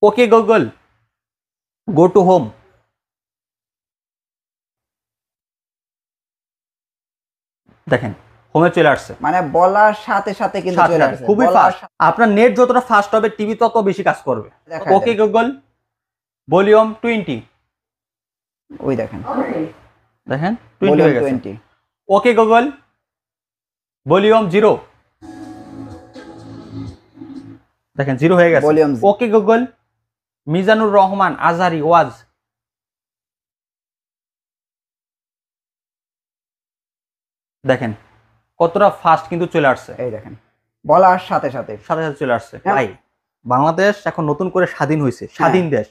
Okay Google, go to home. দেখেন হোমে চলে আসছে, মানে বলার সাথে সাথে কিন্তু সাথে চলে সাথে আসছে, খুবই বলার ফাস্ট। আপনার নেট যতটা ফাস্ট হবে টিভি তত বেশি কাজ করবে। দেখায় ওকে দেন। Google, volume 20। ওই দেখেন দেখেন 20 ভলিউম হয়ে গেছে। 20। Okay Google, volume 0। দেখেন 0 হয়ে গেছে। Volume okay Google, Mizanur Rahman Azhari ওয়াজ। দেখেন কতটা ফাস্ট কিন্তু চলে আসছে, এই দেখেন বলার সাথে সাথে সাথে সাথে চলে আসছে। হ্যাঁ। ভাই বাংলাদেশ এখন নতুন করে স্বাধীন হয়েছে, স্বাধীন দেশ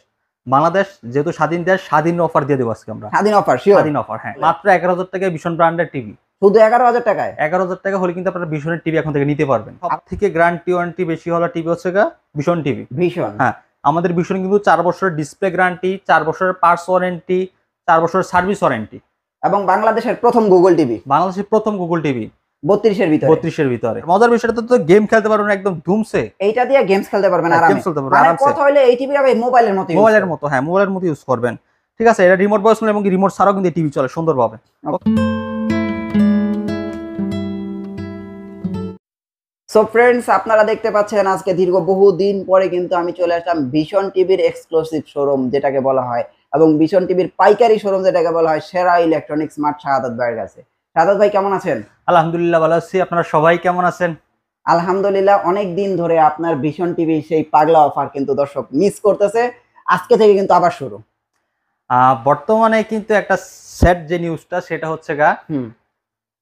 বাংলাদেশ, যেহেতু স্বাধীন দেশ, স্বাধীন অফার দিয়ে দেবো আজকে আমরা। স্বাধীন অফার, শিওর স্বাধীন অফার, হ্যাঁ, মাত্র 11,000 টাকায় ভীষণ ব্র্যান্ডের টিভি। শুধু 11,000 টাকায়। 11,000 টাকা হলে কিন্তু আপনারা ভীষণের টিভি এখন থেকে নিতে পারবেন। সব থেকে গ্যারান্টি ওয়ারেন্টি বেশি হলো টিভি হচ্ছে গা ভীষণ টিভি। ভীষণ, হ্যাঁ, আমাদের ভীষণ কিন্তু 4 বছরের ডিসপ্লে গ্যারান্টি, 4 বছরের পার্টস ওয়ারেন্টি, 4 বছরের সার্ভিস ওয়ারেন্টি, এবং বাংলাদেশের প্রথম গুগল টিভি, বাংলাদেশের প্রথম গুগল টিভি 32 এর ভিতরে। 32 এর ভিতরে। মজার বিষয়টা তো গেম খেলতে পারবেন একদম ধুমসে। এইটা দিয়ে গেমস খেলতে পারবেন আরামে। গেমস খেলতে পারবেন মানে আরামসে। কথা হইলে এই টিভিটা ভাই মোবাইলের মতো, মোবাইলের মতো, হ্যাঁ মোবাইলের মতো ইউজ করবেন। ঠিক আছে, এটা রিমোট বয়স এবং রিমোট ছাড়াও কিন্তু টিভি চলে সুন্দরভাবে। সো ফ্রেন্ডস, আপনারা দেখতে পাচ্ছেন আজকে দীর্ঘ বহুদিন পরে কিন্তু আমি চলে আসলাম ভীষণ টিভির এক্সক্লুসিভ শোরুম যেটাকে বলা হয়, এবং ভীষণ টিভির পাইকারি শোরুম যেটাকে বলা হয় সেরা ইলেকট্রনিক্স মার্ট শাহাদাত ভাইয়ের কাছে। শাহাদাত ভাই কেমন আছেন? আলহামদুলিল্লাহ ভালো আছি, আপনারা সবাই কেমন আছেন? আলহামদুলিল্লাহ। অনেক দিন ধরে আপনার ভীষণ টিভি সেই পাগলা অফার কিন্তু দর্শক মিস করতেছে, আজকে থেকে কিন্তু আবার শুরু। বর্তমানে কিন্তু একটা স্যাড যে নিউজটা সেটা হচ্ছে গা,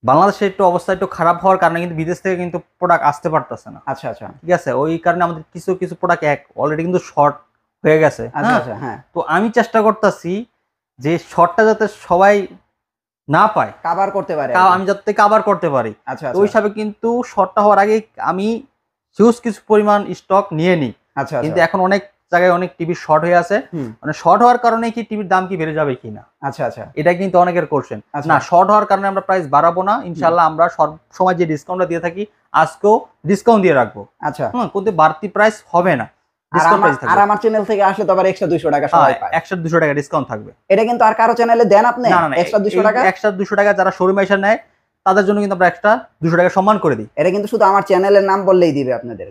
বাংলাদেশে একটু অবস্থা একটু খারাপ হওয়ার কারণে কিন্তু বিদেশ থেকে কিন্তু প্রোডাক্ট আসতে পারতেছে না। আচ্ছা আচ্ছা, ঠিক আছে, ওই কারণে আমাদের কিছু কিছু প্রোডাক্ট অলরেডি কিন্তু শর্ট হয়ে গেছে। আচ্ছা আচ্ছা, হ্যাঁ। তো আমি চেষ্টা করতেছি যে শর্টটা যাতে সবাই না পায়, কভার করতে পারে, আমি যাতে কভার করতে পারি। আচ্ছা তো ওই হিসাবে কিন্তু শর্টটা হওয়ার আগে আমি হিউজ কিছু পরিমাণ স্টক নিয়ে নিই। আচ্ছা, কিন্তু এখন অনেক জায়গায় অনেক টিভি শর্ট হয়ে আছে, মানে শর্ট হওয়ার কারণে কি টিভির দাম কি বেড়ে যাবে কিনা, আচ্ছা আচ্ছা, এটা কিন্তু অনেকের কোশ্চেন। আচ্ছা। না, শর্ট হওয়ার কারণে আমরা প্রাইস বাড়াবো না, ইনশাআল্লাহ আমরা সব সময় যে ডিসকাউন্টটা দিয়ে থাকি আজকেও ডিসকাউন্ট দিয়ে রাখবো। আচ্ছা, কিন্তু বাড়তি প্রাইস হবে না, আর আমার চ্যানেল থেকে আসলে তো আবার এক্সট্রা 200 টাকা সবাই পায়, এক্সট্রা 200 টাকা ডিসকাউন্ট থাকবে। এটা কিন্তু আর কারো চ্যানেলে দেন আপনি? না না, এক্সট্রা 200 টাকা, এক্সট্রা 200 টাকা যারা শোরুমে এসে নেয় তাদের জন্য কিন্তু আমরা এক্সট্রা 200 টাকা সম্মান করে দিই। এটা কিন্তু শুধু আমার চ্যানেলের নাম বললেই দিবে আপনাদের।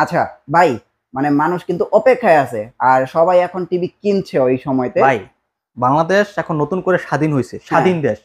আচ্ছা ভাই, মানে মানুষ কিন্তু অপেক্ষায় আছে আর সবাই এখন টিভি কিনছে ওই সময়তে। ভাই বাংলাদেশ এখন নতুন করে স্বাধীন হয়েছে, স্বাধীন দেশ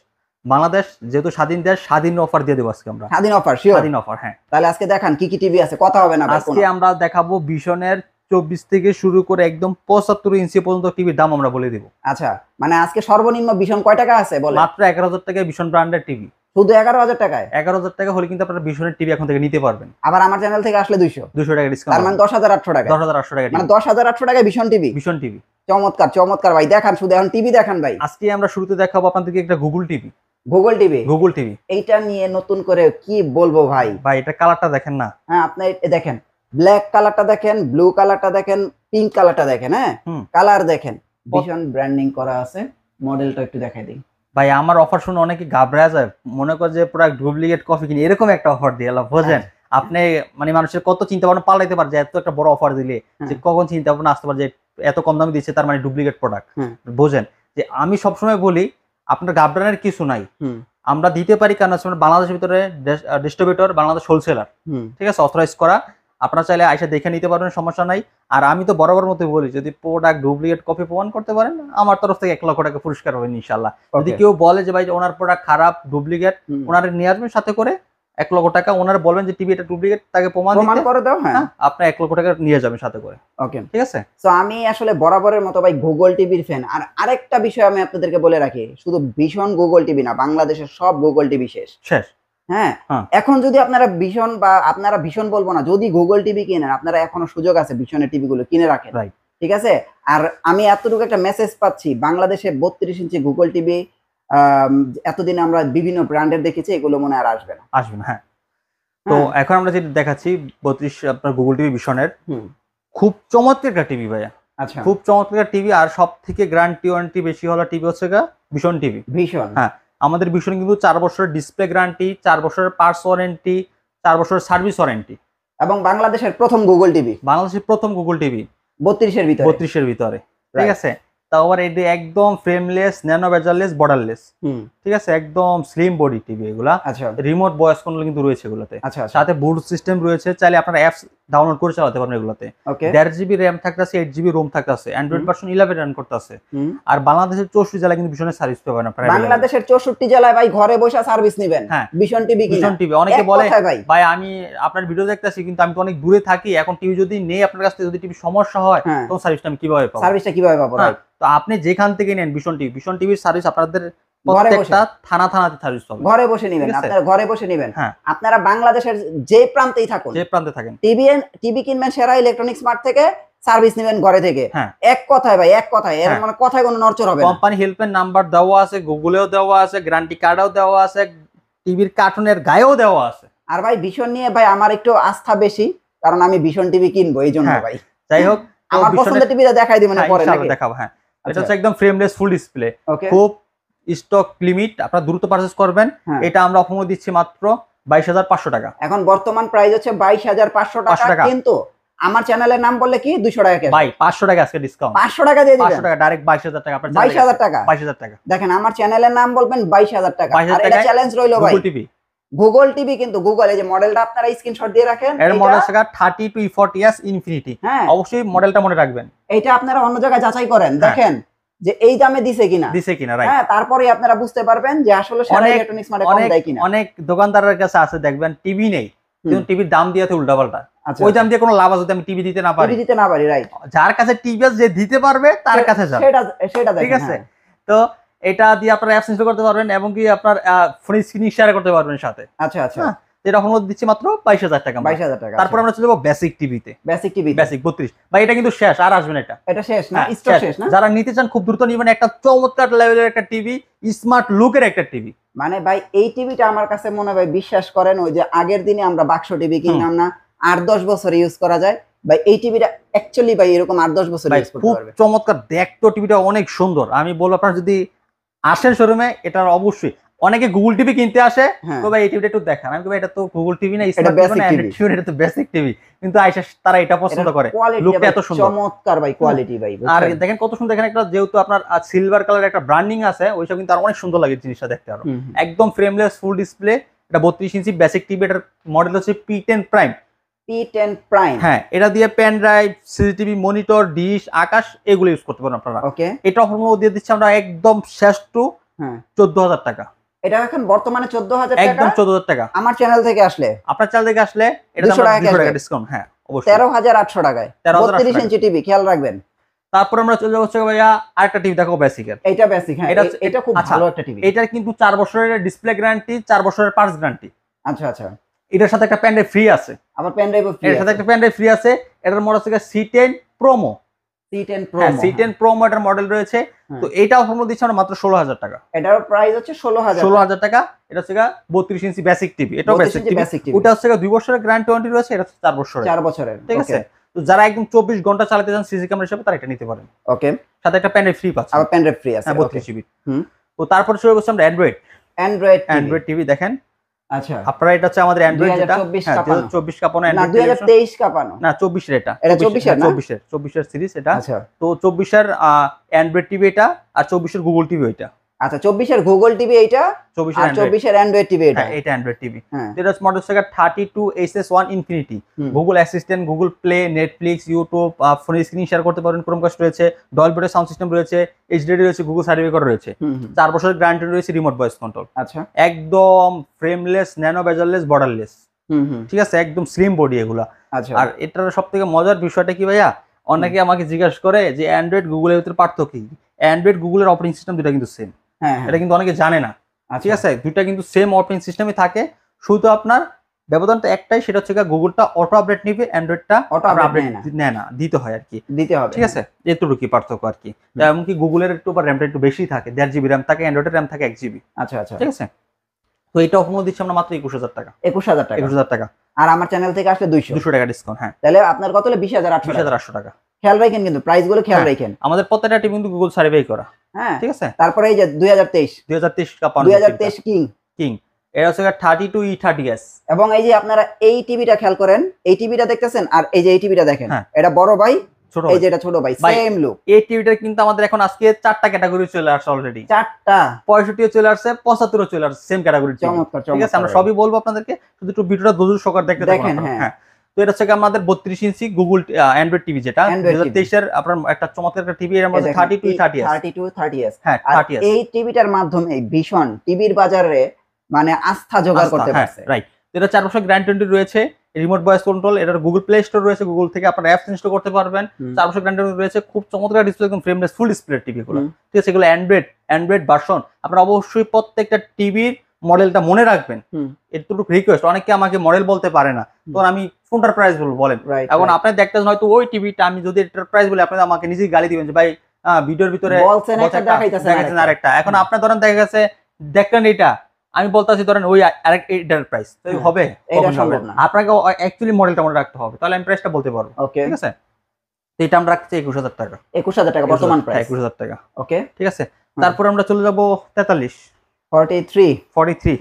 বাংলাদেশ, যেহেতু স্বাধীন দেশ, স্বাধীন অফার দিয়ে দেবো আজকে আমরা। স্বাধীন অফার, শিওর স্বাধীন অফার, হ্যাঁ। তাহলে আজকে দেখান কি কি টিভি আছে, কথা হবে না ভাই। আজকে আমরা দেখাবো ভীষণের 24 থেকে শুরু করে একদম 75 ইঞ্চি পর্যন্ত টিভির দাম আমরা বলে দিব। আচ্ছা, মানে আজকে সর্বনিম্ন ভীষণ কয় টাকা আছে বলে? মাত্র 11,000 টাকায় ভীষণ ব্র্যান্ডের টিভি। শুধু 11,000 টাকায়? 11,000 টাকা হলে কিন্তু আপনারা ভীষণের টিভি এখন থেকে নিতে পারবেন। আবার আমার চ্যানেল থেকে আসলে 200 টাকা ডিসকাউন্ট, তার মানে 10,800 টাকা। 10,800 টাকা, মানে 10,800 টাকায় ভীষণ টিভি। ভীষণ টিভি চমৎকার চমৎকার ভাই, দেখান শুধু এখন টিভি দেখান ভাই। আজকে আমরা শুরুতে দেখাবো আপনাদেরকে একটা Google TV. Google TV, Google TV এইটা নিয়ে নতুন করে কি বলবো ভাই। ভাই এটা কালারটা দেখেন না? হ্যাঁ, আপনি দেখেন, ব্ল্যাক কালারটা দেখেন, ব্লু কালারটা দেখেন, পিঙ্ক কালারটা দেখেন, হ্যাঁ কালার দেখেন, ভীষণ ব্র্যান্ডিং করা আছে। মডেলটা একটু দেখাই দিই ভাই। আমার অফার শুনে অনেকে ঘাবড়ে যায়, মনে করে যে প্রোডাক্ট ডুপ্লিকেট কপি কিনে, এরকম একটা অফার দিয়ে বোঝেন আপনি, মানে মানুষের কত চিন্তা ভাবনা পাল্টাইতে পারে যে এত একটা বড় অফার দিলে, যে কখন চিন্তা ভাবনা আসতে পারে যে এত কম দামে দিচ্ছে তার মানে ডুপ্লিকেট প্রোডাক্ট। বোঝেন যে আমি সবসময় বলি আপনার ঘাবড়ানোর কিছু নাই, আমরা দিতে পারি, কারণ বাংলাদেশের ভিতরে ডিস্ট্রিবিউটর, বাংলাদেশ হোলসেলার, ঠিক আছে, অথরাইজ করা। আপনারা চাইলে আইসা দেখে নিতে পারবেন, সমস্যা নাই। আর আমি তো বরাবর মতো বলি যদি প্রোডাক্ট ডুপ্লিকেট কপি প্রমাণ করতে পারেন আমার তরফ থেকে 1 লক্ষ টাকা পুরস্কার হবে ইনশাআল্লাহ। যদি কেউ বলে যে ভাই ওনার প্রোডাক্ট খারাপ ডুপ্লিকেট, ওনারে নিয়ে আসবেন সাথে করে 1 লক্ষ টাকা, ওনারা বলবেন যে টিভি এটা ডুপ্লিকেট, তাকে প্রমাণ করে দাও, হ্যাঁ আপনি 1 লক্ষ টাকা নিয়ে যাবেন সাথে করে। ওকে, ঠিক আছে। তো আমি আসলে বরাবরের মতো ভাই গুগল টিভির ফ্যান। আর আরেকটা বিষয় আমি আপনাদেরকে বলে রাখি, শুধু ভীষণ গুগল টিভি না, বাংলাদেশের সব গুগল টিভি শেষ। হ্যাঁ, এখন যদি আপনারা ভীষণ, বা আপনারা ভীষণ বলবো না, যদি গুগল টিভি কিনেন আপনারা এখনো সুযোগ আছে ভীষণের টিভি গুলো কিনে রাখেন, ঠিক আছে। আর আমি এতটুকু একটা মেসেজ পাচ্ছি, বাংলাদেশে 32 ইঞ্চি গুগল টিভি এতদিন আমরা বিভিন্ন ব্র্যান্ডের দেখেছি, এগুলো মনে আর আসবে না। হ্যাঁ, তো এখন আমরা যেটা দেখাচ্ছি 32 আপনার গুগল টিভি ভীষণের, খুব চমৎকার একটা টিভি ভাইয়া। আচ্ছা, খুব চমৎকার টিভি। আর সব থেকে গ্যারান্টি ওয়ারেন্টি বেশি হলো টিভি হচ্ছে গা ভীষণ টিভি। ভীষণ, হ্যাঁ, আমাদের ভীষণ কিন্তু 4 বছরের ডিসপ্লে গ্যারান্টি, 4 বছরের পার্টস ওয়ারেন্টি, 4 বছরের সার্ভিস ওয়ারেন্টি, এবং বাংলাদেশের প্রথম গুগল টিভি। বাংলাদেশের প্রথম গুগল টিভি 32 এর ভিতরে, 32 এর ভিতরে, ঠিক আছে। তাও আবার এটা একদম ফ্রেমলেস, ন্যানো বেজারলেস, বর্ডারলেস, ঠিক আছে, একদম স্লিম বডি টিভি এগুলা। আচ্ছা রিমোট ভয়েস কন্ট্রোল কিন্তু রয়েছে এগুলোতে। আচ্ছা আচ্ছা, সাথে ব্লুটুথ সিস্টেম রয়েছে, চাইলে আপনারা অ্যাপস ডাউনলোড করে চালাতে পারবেন এগুলোতে। ওকে 1.5 জিবি র্যাম থাকতেছে, 8 জিবি রোম থাকতেছে, অ্যান্ড্রয়েড ভার্সন 11 রান করতেছে। আর বাংলাদেশের 64 জেলায় কিন্তু ভীষণের সার্ভিস পাবেন আপনারা। বাংলাদেশের 64 জেলায় ভাই ঘরে বসে সার্ভিস নেবেন। হ্যাঁ ভীষণ টিভি কিনা, ভীষণ টিভি। অনেকে বলে ভাই ভাই আমি আপনার ভিডিও দেখতেছি কিন্তু আমি তো অনেক দূরে থাকি, এখন টিভি যদি নেই আপনার কাছ থেকে, যদি টিভি সমস্যা হয় তখন সার্ভিসটা আমি কিভাবে পাবো? সার্ভিসটা কিভাবে পাবো? তো আপনি যেখান থেকে নেন ভীষণ টিভি, ভীষণ টিভির সার্ভিস আপনাদের প্রত্যেকটা থানাতে সার্ভিস পাবেন, ঘরে বসে নেবেন, আপনারা ঘরে বসে নেবেন। আপনারা বাংলাদেশের যে প্রান্তেই থাকুন, যে প্রান্তে থাকেন, টিভি কিনবেন সেরা ইলেকট্রনিক্স মার্ট থেকে, সার্ভিস নেবেন ঘরে থেকে। এক কথায় ভাই, এক কথায়, এর মানে কথায় কোনো নড়চড় হবে না। কোম্পানি হেল্পের নাম্বার দেওয়া আছে, গুগলেও দেওয়া আছে, গ্যারান্টি কার্ডও দেওয়া আছে, টিভির কার্টুনের গায়েও দেওয়া আছে। আর ভাই ভীষণ নিয়ে ভাই আমার একটু আস্থা বেশি, কারণ আমি ভীষণ টিভি কিনবো এই জন্য ভাই। যাই হোক, আমার পছন্দের টিভিটা দেখাই দিবেন পরে নাকি? দেখাবো। হ্যাঁ, এটা হচ্ছে একদম ফ্রেমলেস ফুল ডিসপ্লে, খুব স্টক লিমিট, আপনারা দ্রুত পারচেজ করবেন। এটা আমরা অফার দিচ্ছি মাত্র 22,500 টাকা। এখন বর্তমান প্রাইস হচ্ছে 22,500 টাকা, কিন্তু আমার চ্যানেলের নাম বললে কি 200 টাকা ক্যাশ ভাই, 500 টাকা আজকে ডিসকাউন্ট, 500 টাকা দিয়ে দিবেন, 500 টাকা ডাইরেক্ট 22,000 টাকা। আপনার 22,000 টাকা, 22,000 টাকা। দেখেন আমার চ্যানেলের নাম বলবেন 22,000 টাকা, আর এটা চ্যালেঞ্জ রইলো ভাই। গুগল টিভি, কিন্তু গুগল এই যে মডেলটা আপনারা স্ক্রিনশট দিয়ে রাখেন, এর মডেল আছে 30 টু E40s ইনফিনিটি। অবশ্যই মডেলটা মনে রাখবেন। এটা আপনারা অন্য জায়গায় যাচাই করেন, দেখেন যে এই দামে দিছে কিনা, রাইট। হ্যাঁ, তারপরে আপনারা বুঝতে পারবেন যে আসলে সেরা ইলেকট্রনিক্স মানে কম দেয় কিনা। অনেক দোকানদারের কাছে আছে দেখবেন টিভি নেই, কিন্তু টিভির দাম দিয়েছে উল্টাপাল্টা। ওই দাম দিয়ে কোনো লাভ আছে যদি আমি টিভি দিতে না পারি, রাইট। যার কাছে টিভি আছে, যে দিতে পারবে তার কাছে যান, সেটা ঠিক আছে। তো এটা দিয়ে আপনারা অ্যাপস ইনস্টল করতে পারবেন এবং কি আপনার ফোন স্ক্রিন শেয়ার করতে পারবেন সাথে। আচ্ছা আচ্ছা, যেটা অফার দিচ্ছি মাত্র 22,000 টাকা। 22,000 টাকা। তারপর আমরা চলে যাবো বেসিক টিভিতে। বেসিক 32 ভাই, এটা কিন্তু শেষ, আর আসবে না। এটা শেষ না, স্টক শেষ না। যারা নিতে চান খুব দ্রুত নিবেন, একটা চমৎকার লেভেলের একটা টিভি, স্মার্ট লুকের একটা টিভি। মানে ভাই এই টিভিটা আমার কাছে মনে হয়, বিশ্বাস করেন, ওই যে আগের দিনে আমরা বাক্স টিভি কিনলাম না, 8-10 বছর ইউজ করা যায় ভাই। এই টিভিটা অ্যাকচুয়ালি ভাই এরকম 8-10 বছর ইউজ করতে পারবে। খুব চমৎকার দেখতো টিভিটা, অনেক সুন্দর। আমি বলবো আপনারা যদি আসেন শোরুমে, এটার অবশ্যই অনেকে গুগল টিভি কিনতে আসে, তো ভাই এই টিভিটা একটু দেখান। আমি বলবো এটা তো গুগল টিভি না, স্মার্ট টিভি না, অ্যান্ড্রয়েড টিভি, এটা তো বেসিক টিভি। কিন্তু আইসা তারা এটা পছন্দ করে, লুকটা এত সুন্দর, চমৎকার ভাই, কোয়ালিটি ভাই। আর দেখেন কত সুন্দর, দেখেন একটা যেহেতু আপনার সিলভার কালার একটা ব্র্যান্ডিং আছে, ওইসব কিন্তু আর অনেক সুন্দর লাগে জিনিসটা দেখতে। আরো একদম ফ্রেমলেস ফুল ডিসপ্লে, এটা 32 ইঞ্চি বেসিক টিভি। এটার মডেল হচ্ছে P10 প্রাইম। হ্যাঁ, এটা দিয়ে pen drive, CCTV, monitor, dish, Akash এগুলো ইউজ করতে পারেন আপনারা। ওকে, এটা অফার দিয়ে দিচ্ছি আমরা একদম শেষ টু 14,000 টাকা। এটা এখন বর্তমানে 14,000 টাকা, একদম 14,000 টাকা। আমার চ্যানেল থেকে আসলে, আপনার চ্যানেল থেকে আসলে এটা 200 টাকা ডিসকাউন্ট। হ্যাঁ অবশ্যই, 13,800 টাকায় 32 ইঞ্চি টিভি, খেয়াল রাখবেন। তারপর আমরা চলে যাচ্ছি ভাইয়া আরেকটা টিভি দেখো, বেসিকের। এটা বেসিক, হ্যাঁ, এটা খুব ভালো একটা টিভি। এটার কিন্তু 4 বছরের ডিসপ্লে গ্যারান্টি, 4 বছরের পার্টস গ্যারান্টি। আচ্ছা আচ্ছা, এটার সাথে একটা পেন ড্রাইভ ফ্রি আছে। আবার পেন ড্রাইভও ফ্রি, এর সাথে একটা পেন ড্রাইভ ফ্রি আছে। এটার মডেল হচ্ছে C10 Promo। C10 Promo এটার মডেল রয়েছে। তো এইটা অফার দিচ্ছি আমরা মাত্র 16,000 টাকা। এটার প্রাইস হচ্ছে 16,000 টাকা। এটা হচ্ছে 32 ইঞ্চি বেসিক টিভি, এটাও বেসিক টিভি। ওটা হচ্ছে 2 বছরের গ্যারান্টি ওয়ারেন্টি রয়েছে, এটা হচ্ছে 4 বছরের। ঠিক আছে, তো যারা একদম 24 ঘন্টা চালাতে চান সিসি ক্যামেরা হিসেবে, তারা এটা নিতে পারেন। ওকে, সাথে একটা পেন ড্রাইভ ফ্রি পাচ্ছেন। আবার পেন ড্রাইভ ফ্রি আছে, 32 জিবি। তো তারপর চলে যাচ্ছি আমরা অ্যান্ড্রয়েড টিভি। দেখেন, আচ্ছা, আপনারা এটা হচ্ছে আমাদের অ্যান্ড্রয়েড, যেটা 2024 কাপানো, না 2023 কাপানো, না 24 এর, এটা 24 এর সিরিজ এটা। তো 24 এর অ্যান্ড্রয়েড টিভি এটা, আর 24 এর গুগল টিভি ওইটা। আচ্ছা, 24 এর গুগল টিভি এইটা, 24 এর অ্যান্ড্রয়েড টিভি এটা। এটা অ্যান্ড্রয়েড টিভি। এটা মডেল হচ্ছে 32SS1 infinity. Google assistant, Google play, Netflix, YouTube, ফোনে স্ক্রিন শেয়ার করতে পারেন, ক্রোমকাস্ট রয়েছে, ডলবি সাউন্ড সিস্টেম রয়েছে, এইচডি রয়েছে, গুগল সার্টিফিকেট রয়েছে, 4 বছরের গ্যারান্টি রয়েছে, রিমোট ভয়েস কন্ট্রোল। আচ্ছা, একদম ফ্রেমলেস, ন্যানো বেজারলেস, বর্ডারলেস। ঠিক আছে, একদম স্লিম বডি এগুলা। আর এটার সবথেকে মজার বিষয়টা কি ভাইয়া, অনেকে আমাকে জিজ্ঞাসা করে যে অ্যান্ড্রয়েড গুগলের ভিতরে পার্থক্য কি। অ্যান্ড্রয়েড গুগলের অপারেটিং সিস্টেম দুটো কিন্তু সেম। এটা কিন্তু অনেকে জানে না। ঠিক আছে, দুইটা কিন্তু সেম অপারেটিং সিস্টেমই থাকে, শুধু আপনার ব্যবধানটা একটাই, সেটা হচ্ছে গুগলটা অটো আপডেট নিবে, অ্যান্ড্রয়েডটা অটো আপডেট নেয় না, দিতে হয় আর কি, দিতে হবে। ঠিক আছে, এতটুকুই পার্থক্য আর কি। এমনকি গুগলের একটু বা র্যামটা একটু বেশি থাকে, 1.5 জিবি র্যাম থাকে, অ্যান্ড্রয়েডের র্যাম থাকে 1 জিবি। আচ্ছা আচ্ছা, ঠিক আছে। তো এটা অফার দিচ্ছি আমরা মাত্র 21,000 টাকা। 21,000 টাকা। আর আমার চ্যানেল থেকে আসলে 200 টাকা ডিসকাউন্ট। হ্যাঁ, তাহলে আপনার কত হলো? 20,800 টাকা। খেয়াল রাখেন কিন্তু প্রাইস গুলো খেয়াল রাখেন, আমাদের প্রত্যেকটা টিম কিন্তু গুগল সার্ভে করা। হ্যাঁ, ঠিক আছে। তারপরে এই যে 2023 কাপানো, 2023 কিং এটা হচ্ছে 32E30s। এবং এই যে আপনারা এই টিভিটা খেয়াল করেন, এই টিভিটা দেখতেছেন, আর এই যে এই টিভিটা দেখেন, এটা বড় ভাই ছোট এই যে এটা ছোট ভাই সেম লুক। এই টিভিটা কিন্তু আমাদের এখন আজকে 4টা ক্যাটাগরি চলে আসছে অলরেডি। 4টা 65 চলে আসছে, 75 চলে আসছে, সেম ক্যাটাগরি। চমৎকার ঠিক আছে, আমরা সবই বলবো আপনাদেরকে, শুধু একটু ভিডিওটা ধৈর্য সহকারে দেখতে দেখেন। থাকুন। হ্যাঁ, তো এটা হচ্ছে আমাদের 32 ইঞ্চি গুগল অ্যান্ড্রয়েড টিভি, যেটা 2023 এর আপনার একটা চমৎকার একটা টিভি, এর মধ্যে 32-30s। হ্যাঁ, আর 30s। এই টিভিটার মাধ্যমে ভীষণ টিভির বাজারে মানে আস্থা জোগাড় করতে পারছে। রাইট। এটা 4 বছর গ্যারান্টি রয়েছে, রিমোট ভয়েস কন্ট্রোল, এটার গুগল প্লে স্টোর রয়েছে, গুগল থেকে আপনারা অ্যাপস ইনস্টল করতে পারবেন। 4 বছর গ্যারান্টি রয়েছে, খুব চমৎকার ডিসপ্লে, একদম ফ্রেমলেস ফুল ডিসপ্লে টিভি গুলো। ঠিক আছে, এগুলো অ্যান্ড্রয়েড ভার্সন। আপনারা অবশ্যই প্রত্যেকটা টিভির মডেলটা মনে রাখবেন। এটুকু রিকোয়েস্ট, অনেকে আমাকে মডেল বলতে পারে না, তো আমি কোনটার প্রাইস বলবো বলেন। এখন আপনি দেখতেছেন হয়তো ওই টিভিটা, আমি যদি এটার প্রাইস বলি আপনারা আমাকে নিজেই গালি দিবেন যে ভাই ভিডিওর ভিতরে দেখাইতেছেন আরেকটা। এখন আপনার ধরেন দেখা গেছে দেখলেন এটা, আমি বলতাছি ধরেন ওই আরেকটা এটার প্রাইস, তো হবে? এটা সম্ভব না। আপনাকে অ্যাকচুয়ালি মডেলটা মনে রাখতে হবে, তাহলে আমি প্রাইসটা বলতে পারবো। ঠিক আছে, তো এটা আমরা রাখছি 21,000 টাকা। 21,000 টাকা বর্তমান প্রাইস, 21,000 টাকা। ওকে, ঠিক আছে। তারপর আমরা চলে যাব 43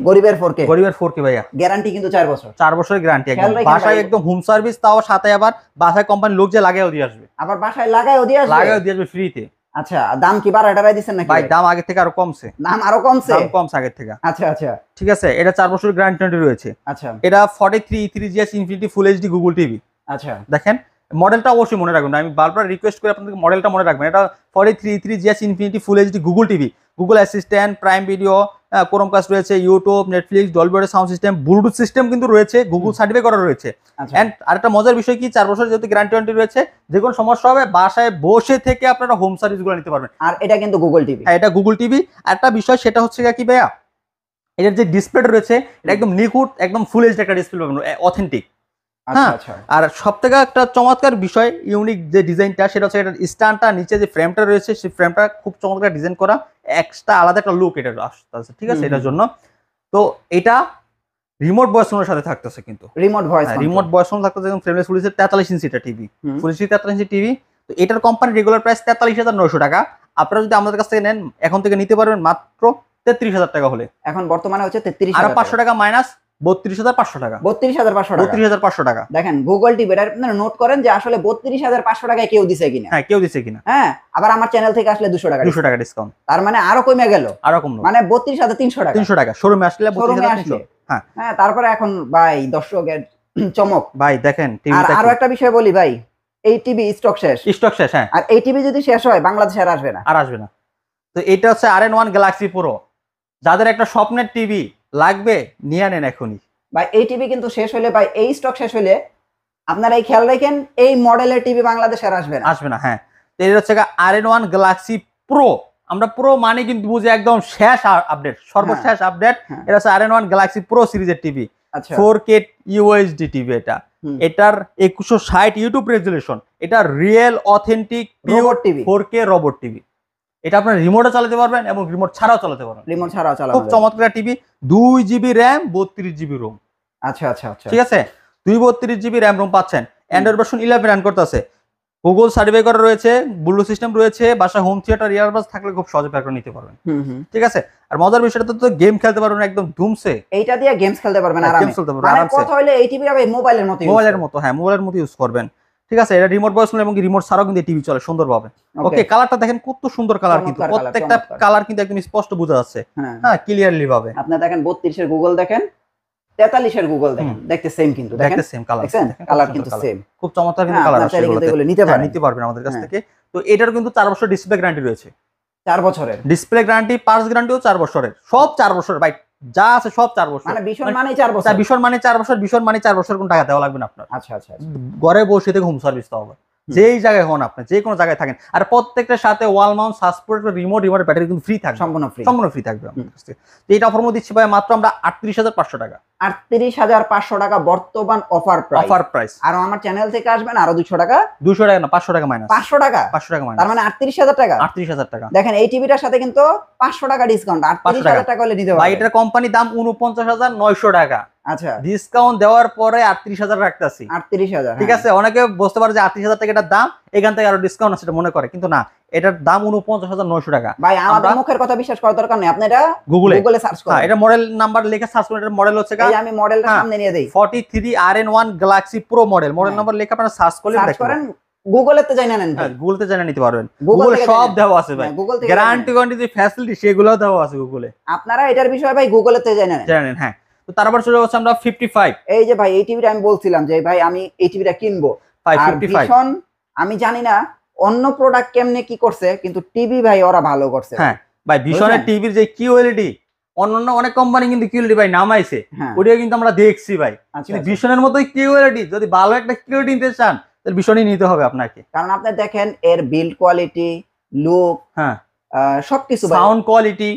গরিবের 4K ভাইয়া। গ্যারান্টি কিন্তু 4 বছর। 4 বছরের গ্যারান্টি, একদম বাসায় একদম হোম সার্ভিস, তাও সাথে আবার বাসায় কোম্পানি লোক যে লাগায়ও দিয়ে আসবে। আবার বাসায় লাগায়ও দিয়ে আসবে ফ্রিতে। আচ্ছা, দাম কি বাড়ায় দিচ্ছেন নাকি? ভাই দাম আগে থেকে আরো কমছে। দাম আরো কমছে? দাম কমছে আগে থেকে। আচ্ছা আচ্ছা, ঠিক আছে। এটা 4 বছরের গ্যারান্টি রয়েছে। আচ্ছা, এটা 43 3GS infinity full HD Google TV. আচ্ছা, দেখেন মডেলটা অবশ্যই মনে রাখবেন, আমি বারবার রিকোয়েস্ট করি আপনাদের মডেলটা মনে রাখবেন। এটা 43 3GS infinity full HD Google TV, Google assistant, prime video, chromecast রয়েছে, YouTube, Netflix, Dolby audio sound system, Bluetooth system কিন্তু রয়েছে, গুগল সার্টিফাই করা রয়েছে। এন্ড আরেকটা মজার বিষয় কি, 4 বছর যেহেতু গ্যারান্টি রয়েছে, যে কোনো সমস্যা হবে বাসায় বসে থেকে আপনারা হোম সার্ভিসগুলো নিতে পারবেন। আর এটা কিন্তু গুগল টিভি। হ্যাঁ, এটা গুগল টিভি। আরেকটা বিষয় সেটা হচ্ছে কি ভাইয়া, এটার যে ডিসপ্লেটা রয়েছে এটা একদম নিখুঁত, একদম ফুল এইচডি একটা ডিসপ্লে পাবেন, অথেন্টিক। হ্যাঁ, আর সব থেকে একটা চমৎকার বিষয়, ইউনিক যে ডিজাইনটা, সেটা হচ্ছে এটার স্ট্যান্ডটা, নিচে যে ফ্রেমটা রয়েছে সেই ফ্রেমটা খুব চমৎকার ডিজাইন করা, এক্সট্রা আলাদা একটা লুক এটা আসছে। ঠিক আছে, এটার জন্য তো এটা রিমোট ভয়েস কন্ট্রোলের সাথে থাকতেছে, কিন্তু রিমোট ভয়েস কন্ট্রোল থাকতেছে, একদম ফ্রেমলেস ফুল এইচডি 43 ইঞ্চি এটা TV, full HD 43 inch TV. তো এটার কোম্পানি রেগুলার প্রাইস 43,900 টাকা। আপনারা যদি আমাদের কাছ থেকে নেন, এখন থেকে নিতে পারবেন মাত্র 33,000 টাকা হলে। এখন বর্তমানে হচ্ছে 33,000, আর 500 টাকা মাইনাস 32,500 টাকা। 32,500 টাকা। দেখেন গুগল টিভি, এটা আপনারা নোট করেন যে আসলে 32,500 টাকায় কেউ দিছে কিনা। হ্যাঁ, কেউ দিছে কিনা। হ্যাঁ, আবার আমার চ্যানেল থেকে আসলে 200 টাকা ডিসকাউন্ট, তার মানে আরো কমে গেল, আরো কম, মানে 32,300 টাকা। শোরুমে আসলে 32,300। হ্যাঁ, তারপরে এখন ভাই দর্শকের চমক ভাই দেখেন। আর আরো একটা বিষয় বলি ভাই, এই টিভি স্টক শেষ। হ্যাঁ, আর এই টিভি যদি শেষ হয় বাংলাদেশে আর আসবে না। তো এটা হচ্ছে RN1 গ্যালাক্সি প্রো। যাদের একটা স্বপ্নের টিভি লাগবে নিয়ে নেন এখনই ভাই। এই টিভি কিন্তু শেষ হলে ভাই, এই স্টক শেষ হলে আপনারা এই খেয়াল রাখেন, এই মডেলের টিভি বাংলাদেশে আর আসবে না। হ্যাঁ, এটা হচ্ছে RN1 গ্যালাক্সি প্রো। আমরা প্রো মানে কিন্তু বুঝি একদম শেষ আপডেট, সর্বশেষ আপডেট। এটা হচ্ছে RN1 গ্যালাক্সি প্রো সিরিজের টিভি, 4K UHD টিভি। এটার 2160 ইউটিউব রেজুলেশন, এটা real authentic pure TV 4K robot TV. এটা আপনার রিমোটে চালাতে পারবেন এবং রিমোট ছাড়াও চালাতে পারবেন। খুব চমৎকার TV. 2GB RAM, 32GB Rome. আচ্ছা, ঠিক আছে, 32GB র্যাম রোম পাচ্ছেন। অ্যান্ড্রয়েড ভার্সন 11 রান করতেছে, গুগল সার্টিফাই করা রয়েছে, ব্লুটুথ সিস্টেম রয়েছে, বাসায় হোম থিয়েটার, ইয়ারবাডস থাকলে খুব সহজে প্যাক করে নিতে পারবেন। ঠিক আছে। আর মজার বিষয়টা তো গেম খেলতে পারবেন একদম ধুমসে। এইটা দিয়ে গেমস খেলতে পারবেন আরামে। মানে কথা হইলে এই টিভিটা ভাই মোবাইলের মতো, হ্যাঁ মোবাইলের মতো ইউজ করবেন। ঠিক আছে, এটা রিমোট ভয়েস এবং রিমোট ছাড়াও কিন্তু টিভি চলে সুন্দরভাবে। ওকে, কালারটা দেখেন কত সুন্দর কালার, কিন্তু প্রত্যেকটা কালার কিন্তু একদম স্পষ্ট বোঝা যাচ্ছে। হ্যাঁ, ক্লিয়ারলি ভাবে। আপনি দেখেন 32 এর গুগল দেখেন, 43 এর গুগল দেখেন, দেখতে সেম, কিন্তু দেখেন সেম কালার, কালার কিন্তু সেম, খুব চমৎকার কিন্তু কালার আছে। এগুলো নিতে পারবেন আমাদের কাছ থেকে। তো এটার কিন্তু 4 বছর ডিসপ্লে গ্যারান্টি রয়েছে। 4 বছরের ডিসপ্লে গ্যারান্টি, পার্টস গ্যারান্টিও 4 বছরের, সব 4 বছর ভাই, যা আছে সব 4 বছর। মানে ভীষণ মানে 4 বছর, ভীষণ মানে 4 বছর, ভীষণ মানে 4 বছর কোন টাকা দেওয়া লাগবে না আপনার। আচ্ছা, ঘরে বসে থেকে হোম সার্ভিস তো হবে, যেই জায়গায় হন আপনি, যে কোনো জায়গায় থাকেন। আর প্রত্যেকটার সাথে wall mount support, remote battery কিন্তু ফ্রি থাকবে, সম্পূর্ণ ফ্রি থাকবে আমাদের কাছে। তো এটা অফার মধ্যে দিচ্ছি ভাই মাত্র আমরা 38,500 টাকা। 38,500 টাকা বর্তমান অফার প্রাইস। আর আমার চ্যানেল থেকে আসবেন আরো 200 টাকা না, 500 টাকা মাইনাস, 500 টাকা মাইনাস, তার মানে 38,000 টাকা। 38,000 টাকা। দেখেন এই টিভিটার সাথে কিন্তু 500 টাকা ডিসকাউন্ট, 38,000 টাকা হলে নিতে পারবেন। ভাই এটার কোম্পানি দাম 49,900 টাকা। আচ্ছা, ডিসকাউন্ট দেওয়ার পরে 38,000 রাখতেছি। 38,000, ঠিক আছে। অনেকে বুঝতে পারে যে 38,000 টাকা এটার দাম, এখান থেকে আরো ডিসকাউন্ট আছে এটা মনে করে, কিন্তু না, এটার দাম 49,900 টাকা। ভাই আমাদের মুখের কথা বিশ্বাস করার দরকার নেই, আপনি এটা গুগলে সার্চ করুন। হ্যাঁ, এটা মডেল নাম্বার লিখে সার্চ করুন। এটার মডেল হচ্ছে আমি মডেলটা সামনে নিয়ে দেই, 43 RN1 Galaxy pro model number লিখে আপনারা সার্চ করলে করেন, গুগলেতে যাই না নেন ভাই, গুগল তে জানা নিতে পারবেন, গুগল গুগলে থেকে সব জানেন। দেওয়া আছে ভাই, হ্যাঁ, গুগল থেকে গ্যারান্টি ওয়ারেন্টি ফ্যাসিলিটি সেগুলোও দেওয়া আছে গুগলে, আপনারা এটার বিষয়ে ভাই গুগলেতে যাই না নেন। জানেন। হ্যাঁ, তো তারপর চলে যাচ্ছে আমরা 55 এই যে ভাই এই টিভিটা আমি বলছিলাম যে ভাই আমি এই টিভিটা কিনবো, আর 55 ভীষণ আমি জানি না অন্য প্রোডাক্ট কেমনে কি করছে, কিন্তু টিভি ভাই ওরা ভালো করছে। হ্যাঁ ভাই, ভীষণের বুঝলেন? টিভির যে কিউএলইডি, অন্যান্য অনেক কোম্পানি কিন্তু কিউএলইডি ভাই নামাইছে, হ্যাঁ, ওটাও কিন্তু আমরা দেখছি ভাই, আচ্ছা, কিন্তু আচ্ছা। ভীষণের মতোই কিউএলইডি, যদি ভালো একটা কিউএলইডি নিতে চান তাহলে ভীষণই নিতে হবে আপনাকে। কারণ আপনি দেখেন এর বিল্ড কোয়ালিটি, লুক, হ্যাঁ, সবকিছু ভাই। সাউন্ড কোয়ালিটি,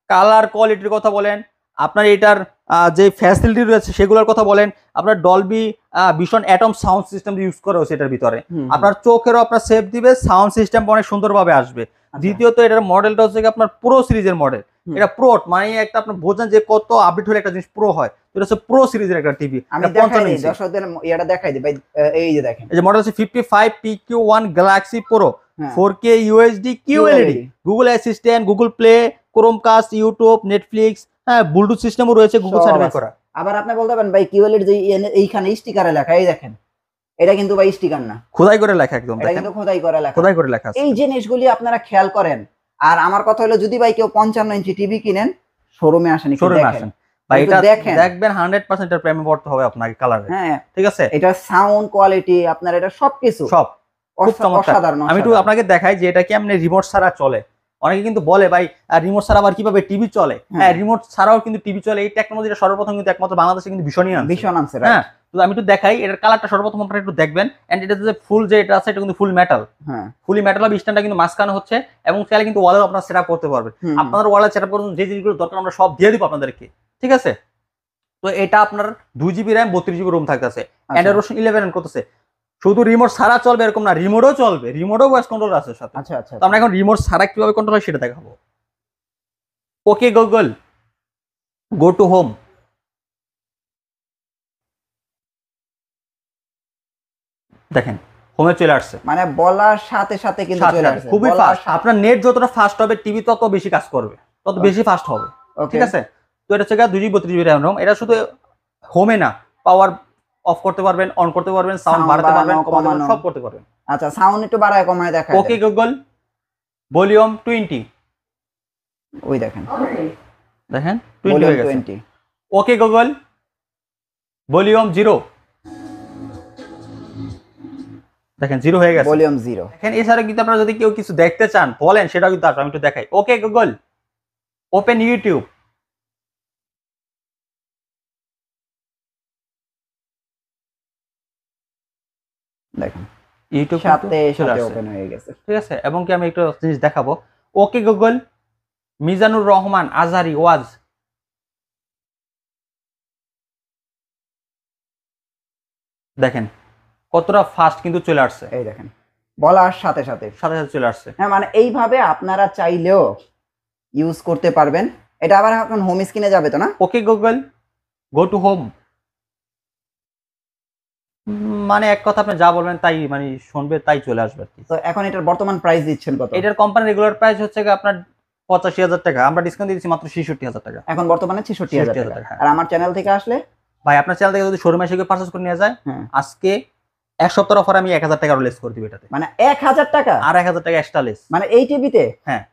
কালার কোয়ালিটির কথা বলেন, আপনার এটার যে ফ্যাসিলিটি রয়েছে সেগুলোর কথা বলেন, আপনার ডলবি ভীষণ অ্যাটম সাউন্ড সিস্টেম ইউজ করা হয়েছে এটার ভিতরে, হুম, আপনার চোখেরও আপনার সেফ দিবে, সাউন্ড সিস্টেম অনেক সুন্দরভাবে আসবে। আচ্ছা। দ্বিতীয়ত এটার মডেলটা হচ্ছে কি আপনার প্রো সিরিজের মডেল, হুম। এটা প্রো মানে একটা আপনি বোঝেন যে কত আপডেট হলে একটা জিনিস প্রো হয়, এটা হচ্ছে প্রো সিরিজের একটা টিভি। আমি দেখাই দিই দর্শকদের, এটা দেখাই দিই ভাই, এই যে দেখেন এই যে মডেল হচ্ছে 55 PQ1 Galaxy Pro, হ্যাঁ, 4K UHD QLED, Google assistant, Google play, Chromecast, YouTube, Netflix, হ্যাঁ ব্লুটুথ সিস্টেমও রয়েছে গুগল সব সার্টিফাই আছে। করা। আবার আপনি বলতে পারেন ভাই কিউএলইডি যে এইখানে স্টিকারে লেখা, এই দেখেন এটা কিন্তু ভাই স্টিকার না, খোদাই করে লেখা, একদম এটা দেখেন কিন্তু খোদাই করা লেখা। খোদাই করে লেখা আছে। এই জিনিসগুলি আপনারা খেয়াল করেন। আর আমার কথা হলো যদি ভাই কেউ 55 ইঞ্চি টিভি কিনেন, শোরুমে আসেন, একটু শোরুমে দেখেন। আসেন ভাই, একটু এটা দেখেন। দেখবেন 100% এর প্রেমে পড়তে হবে আপনাকে কালারে, হ্যাঁ, ঠিক আছে? এটা সাউন্ড কোয়ালিটি আপনার, এটা সবকিছু সব খুব চমৎকার। অসাধারণ। আমি একটু আপনাকে দেখাই যে এটা কি আপনি রিমোট ছাড়া চলে, অনেকে কিন্তু বলে ভাই রিমোট ছাড়া আবার কিভাবে টিভি চলে, হ্যাঁ রিমোট ছাড়াও কিন্তু টিভি চলে, এই টেকনোলজিটা সর্বপ্রথম কিন্তু একমাত্র বাংলাদেশে কিন্তু ভীষণই আনছে। ভীষণ আনছে, হ্যাঁ, তো আমি একটু দেখাই এটার কালারটা সর্বপ্রথম আপনারা একটু দেখবেন, এন্ড এটা যে ফুল যে এটা আছে এটা কিন্তু ফুল মেটাল, হ্যাঁ, ফুলি মেটাল হবে, স্ট্যান্ডটা কিন্তু মাঝখানে হচ্ছে, এবং চাইলে কিন্তু ওয়ালেও আপনারা সেটআপ করতে পারবেন। আপনাদের ওয়ালে সেটআপ করুন, যে জিনিসগুলো দরকার আমরা সব দিয়ে দিব আপনাদেরকে, ঠিক আছে? তো এটা আপনার 2GB RAM 32GB রোম থাকতেছে, অ্যান্ড্রয়েড ভার্সন 11 করতেছে। শুধু রিমোট ছাড়া চলবে এরকম না, রিমোটও চলবে, রিমোটও ভয়েস কন্ট্রোল আছে সাথে। আচ্ছা আচ্ছা। তো আমরা এখন রিমোট ছাড়া কিভাবে কন্ট্রোল হয় সেটা দেখাবো। Okay Google, go to home. দেখেন হোমে চলে আসছে, মানে বলার সাথে সাথে কিন্তু সাথে চলে সাথে আসছে, খুবই বলার ফাস্ট। আপনার নেট যতটা ফাস্ট হবে টিভি তত বেশি কাজ করবে, তত বেশি ফাস্ট হবে, ওকে, ঠিক আছে? তো এটা হচ্ছে 2GB 32GB RAM রোম, এটা শুধু হোমে না, পাওয়ার অফ করতে পারবেন, অন করতে পারবেন, সাউন্ড Sound বাড়াতে পারবেন, বাড়ানো, কমাতে পারবেন, কমানো। সব করতে পারবেন। আচ্ছা, সাউন্ড একটু বাড়ায় কমায় দেখায় ওকে গুগল, ভলিউম 20, ওই দেখেন দেখেন 20 ভলিউম হয়ে গেছে। 20, ওকে গুগল, ভলিউম 0, দেখেন 0 হয়ে গেছে, ভলিউম 0। দেখেন। এছাড়া কিন্তু আপনারা যদি কেউ কিছু দেখতে চান বলেন, সেটাও কিন্তু আসবে, আমি একটু দেখাই। ওকে গুগল, ওপেন ইউটিউব, দেখেন ইউটিউব সাথে চলে সাথে আসছে, ওপেন হয়ে গেছে। ঠিক আছে? এবং কি আমি একটু জিনিস দেখাবো। ওকে গুগল, মিজানুর রহমান আজহারি ওয়াজ, দেখেন কতটা ফাস্ট কিন্তু চলে আসছে, এই দেখেন বলার সাথে সাথে সাথে সাথে চলে আসছে। হ্যাঁ, মানে এইভাবে আপনারা চাইলেও ইউজ করতে পারবেন। এটা আবার এখন হোম স্ক্রিনে যাবে তো না? Okay Google, go to home, মানে এক কথা আপনি যা বলবেন তাই মানে শুনবে, তাই চলে আসবে আর কি। তো এখন এটার বর্তমান প্রাইস দিচ্ছেন কত? এটার কোম্পানি রেগুলার প্রাইস হচ্ছে গিয়ে আপনার 85,000 টাকা, আমরা ডিসকাউন্ট দিয়েছি মাত্র 66,000 টাকা। এখন বর্তমানে 66,000 66,000 টাকা। হ্যাঁ। আর আমার চ্যানেল থেকে আসলে ভাই আপনার চ্যানেল থেকে যদি শোরুমে এসে পারচেজ করে নিয়ে যায়, হ্যাঁ, আজকে এক সপ্তাহ অফার আমি 1,000 টাকা লেস করে দিব এটাতে, মানে 1000 টাকা, আর 1,000 টাকা এক্সট্রা লেস। মানে এই টিভিতে? হ্যাঁ,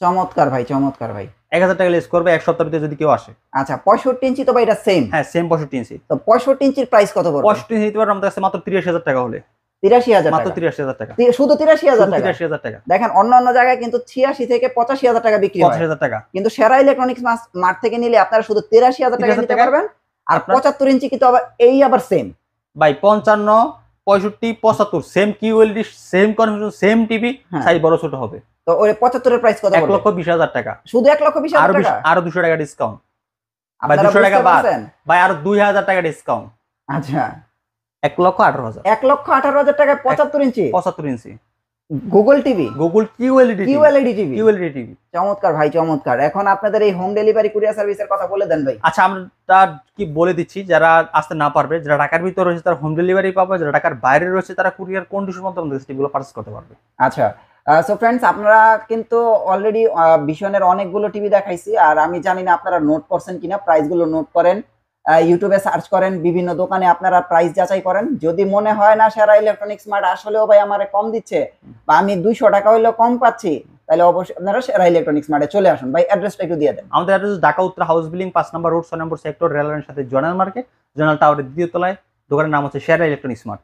চমৎকার ভাই, চমৎকার ভাই। 1,000 টাকা লেস করবে এক সপ্তাহের ভিতরে যদি কেউ আসে। আচ্ছা, 65 ইঞ্চি তো ভাই এটা সেম? হ্যাঁ, সেম 65 ইঞ্চি। তো 65 ইঞ্চির প্রাইস কত পড়বে? 65 ইঞ্চি নিতে পারবেন আমাদের কাছে মাত্র 83,000 টাকা হলে, 83,000 মাত্র টাকা, 83,000 টাকা, শুধু 83,000 টাকা। 83,000 টাকা, দেখেন অন্য অন্য জায়গায় কিন্তু 86 থেকে 85,000 টাকা বিক্রি হয়, 85,000 টাকা। কিন্তু সেরা ইলেকট্রনিক্স মার্ট থেকে নিলে আপনারা শুধু 83,000 টাকা নিতে পারবেন। আর 75 ইঞ্চি কিন্তু আবার সেম ভাই, 55, 65, 75 same QLED, same configuration, same TV, size বড় ছোট হবে। তো ওই 75 এর প্রাইস কত পড়বে? 1,20,000 টাকা, শুধু 1,20,000 টাকা, আরো 200 টাকা ডিসকাউন্ট ভাই, আপনারা 200 টাকা বুঝতে বাদ পারছেন? ভাই, আরো 2,000 টাকা ডিসকাউন্ট, আচ্ছা 1,18,000, 1,18,000 টাকায় 75 ইঞ্চি 75 ইঞ্চি Google TV, Google QLED TV. QLED TV. চমৎকার ভাই, চমৎকার। এখন আপনাদের এই হোম ডেলিভারি কুরিয়ার সার্ভিসের কথা বলে দেন ভাই। আচ্ছা, আমরা কি বলে দিচ্ছি, যারা আসতে না পারবে, যারা ঢাকার ভিতরে রয়েছে তারা হোম ডেলিভারি পাবে, যারা ঢাকার বাইরে রয়েছে তারা কুরিয়ার কন্ডিশন মতো এগুলো পারচেজ করতে পারবে। আচ্ছা, সো ফ্রেন্ডস, আপনারা কিন্তু অলরেডি ভিশনের অনেকগুলো টিভি দেখাইছি, আর আমি জানি না আপনারা নোট করছেন কিনা, প্রাইসগুলো নোট করেন। ইউটিউবে সার্চ করেন, বিভিন্ন দোকানে আপনারা প্রাইস যাচাই করেন। যদি মনে হয় না সেরা ইলেকট্রনিক্স মার্ট আসলেও ভাই আমারে কম দিচ্ছে বা আমি 200 টাকা হইলেও কম পাচ্ছি, তাহলে অবশ্যই আপনারা সেরা ইলেকট্রনিক্স মার্টে চলে আসুন। ভাই অ্যাড্রেসটা একটু দিয়ে দেন। আমাদের অ্যাড্রেস ঢাকা উত্তর হাউস বিল্ডিং 5 নম্বর রোড 6 নম্বর সেক্টর, রেল লাইনের সাথে জোনাল মার্কেট, জোনাল টাওয়ারের দ্বিতীয় তলায়। দোকানের নাম হচ্ছে সেরা ইলেকট্রনিক্স মার্ট।